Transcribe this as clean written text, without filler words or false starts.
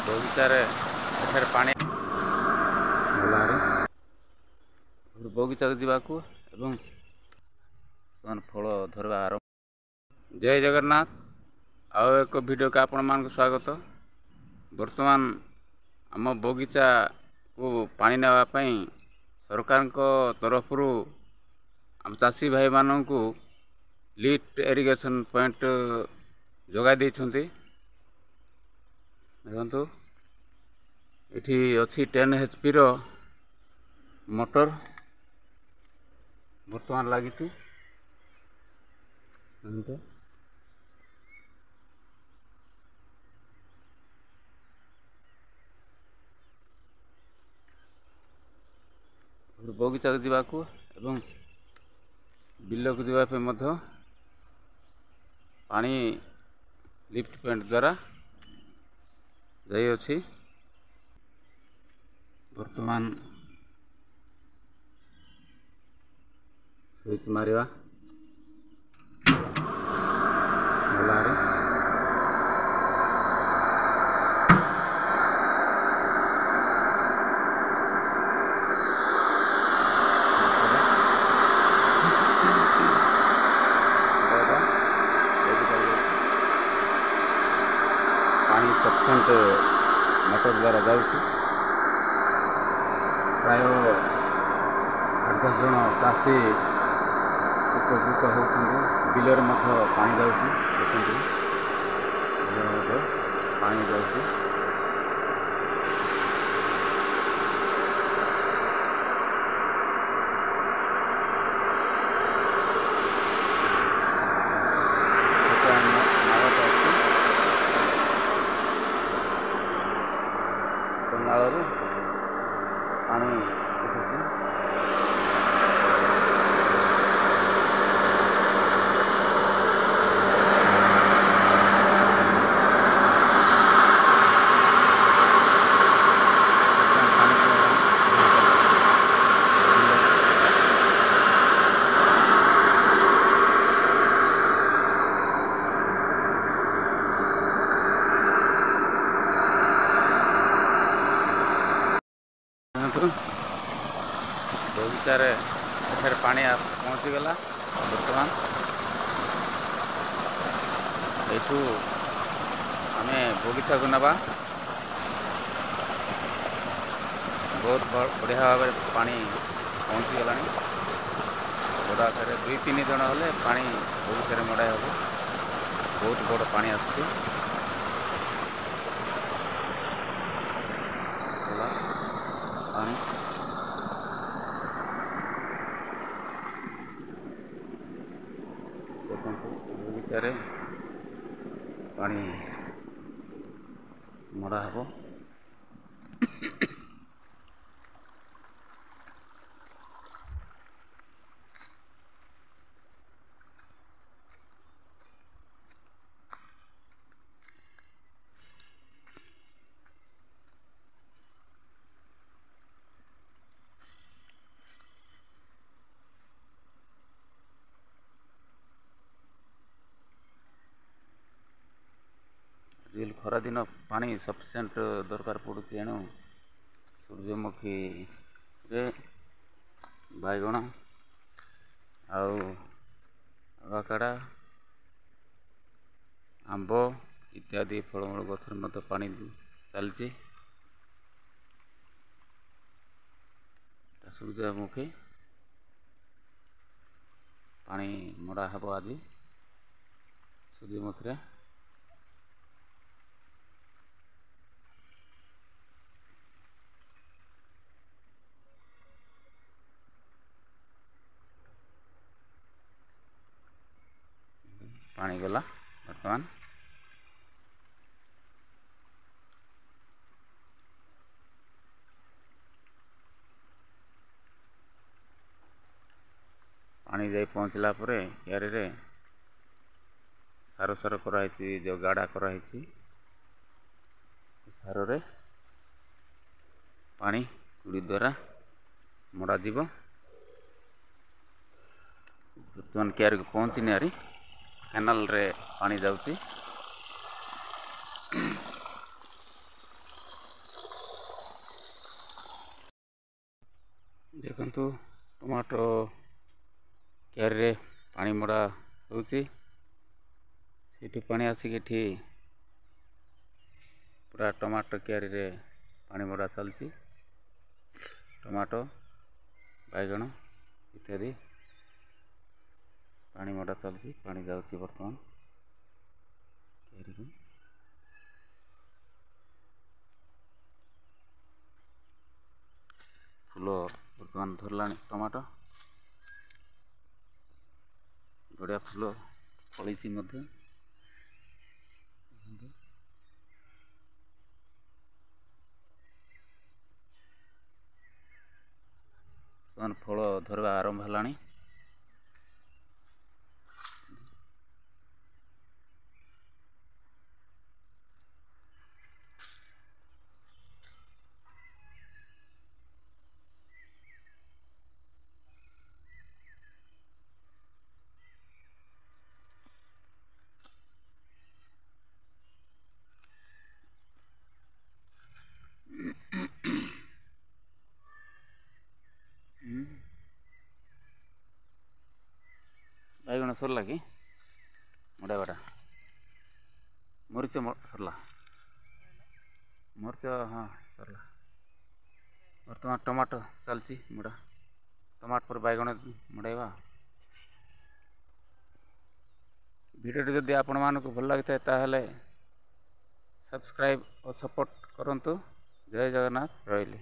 ବଗିଚାରେ ଏଠାରେ ପାଣି ଗଲାରେ ବଗିଚାକୁ ଯିବାକୁ ଏବଂ ସେମାନେ ଫଳ ଧରିବା ଆରମ୍ଭ। ଜୟ ଜଗନ୍ନାଥ। ଆଉ ଏକ ଭିଡ଼ିଓକୁ ଆପଣମାନଙ୍କୁ ସ୍ୱାଗତ। ବର୍ତ୍ତମାନ ଆମ ବଗିଚାକୁ ପାଣି ନେବା ପାଇଁ ସରକାରଙ୍କ ତରଫରୁ ଆମ ଚାଷୀ ଭାଇମାନଙ୍କୁ ଲିଫ୍ଟ ଇରିଗେସନ୍ ପଏଣ୍ଟ ଯୋଗାଇ ଦେଇଛନ୍ତି। ଦେଖନ୍ତୁ ଏଠି ଅଛି 10 HP ର ମୋଟର ବର୍ତ୍ତମାନ ଲାଗିଛି। ବଗିଚାକୁ ଯିବାକୁ ଏବଂ ବିଲକୁ ଯିବା ପାଇଁ ମଧ୍ୟ ପାଣି ଲିଫ୍ଟ ପଏଣ୍ଟ ଦ୍ୱାରା ଯାଇଅଛି। ବର୍ତ୍ତମାନ ସୁଇଚ୍ ମାରିବା ଗଲାରେ पानी सफिशिएंट मोटर द्वारा जाऊँगी। प्राय 8-10 जन चाषी उपकृत होती बिलर पानी जाऊँगी। देखते बिलर पानी जाऊँगी। नालू पानी उठुची। बगीचार एठार पानी पहुँचीगला। बर्तमान यू आम बगीचा को नवा बहुत बढ़िया भाव पानी पहुँचीगला। बड़ आकार 2-3 जन हेल्ले पानी बगीचार मड़ाई हम। बहुत बड़ पानी आसुची। पानी बगीचार पानी मड़ा हम। खरा दिन पानी सफिशिएंट दरकार पड़ुଛି। एणु सूर्यमुखी रे बाइगण आवाकाड़ा आंब इत्यादि फलमूल गछर मध्य पानी चलती। सूर्यमुखी पानी मड़ा हम आज सूर्यमुखी रे। पानी गला बर्तमान पानी जाई पहुँचला परे क्यारी रे सार सार कराई जो गाड़ा कराई सार रे पानी कुड़ी द्वारा मड़ा जीव। बर्तमान क्यारी को पहुँची नारी कैनाल रे पानी जाउची। ଦେଖନ୍ତୁ ଟମାଟୋ କ୍ୟାରିରେ ପାଣି ମଡ଼ା ହେଉଛି। ସେଇଠୁ ପାଣି ଆସିକି ଏଠି ପୁରା ଟମାଟୋ କ୍ୟାରିରେ ପାଣି ମଡ଼ା ଚାଲିଛି। ଟମାଟୋ, ବାଇଗଣ ଇତ୍ୟାଦି ପାଣି ମଡ଼ା ଚାଲିଛି। ପାଣି ଯାଉଛି ବର୍ତ୍ତମାନ କ୍ୟାରିକୁ। ଫୁଲ ବର୍ତ୍ତମାନ ଧରିଲାଣି ଟମାଟୋ, ବଢ଼ିଆ ଫୁଲ ଫଳିଛି ମଧ୍ୟ। ବର୍ତ୍ତମାନ ଫଳ ଧରିବା ଆରମ୍ଭ ହେଲାଣି। ବାଇଗଣ ସରିଲା କି ମଡ଼ାଇବାଟା? ମରିଚ ସରିଲା? ମରିଚ ହଁ ସରିଲା। ବର୍ତ୍ତମାନ ଟମାଟୋ ଚାଲିଛି ମଡ଼ା। ଟମାଟୋ ପରେ ବାଇଗଣ ମଡ଼ାଇବା। ଭିଡ଼ିଓଟି ଯଦି ଆପଣମାନଙ୍କୁ ଭଲ ଲାଗିଥାଏ ତାହେଲେ ସବସ୍କ୍ରାଇବ୍ ଓ ସପୋର୍ଟ କରନ୍ତୁ। ଜୟ ଜଗନ୍ନାଥ। ରହିଲି।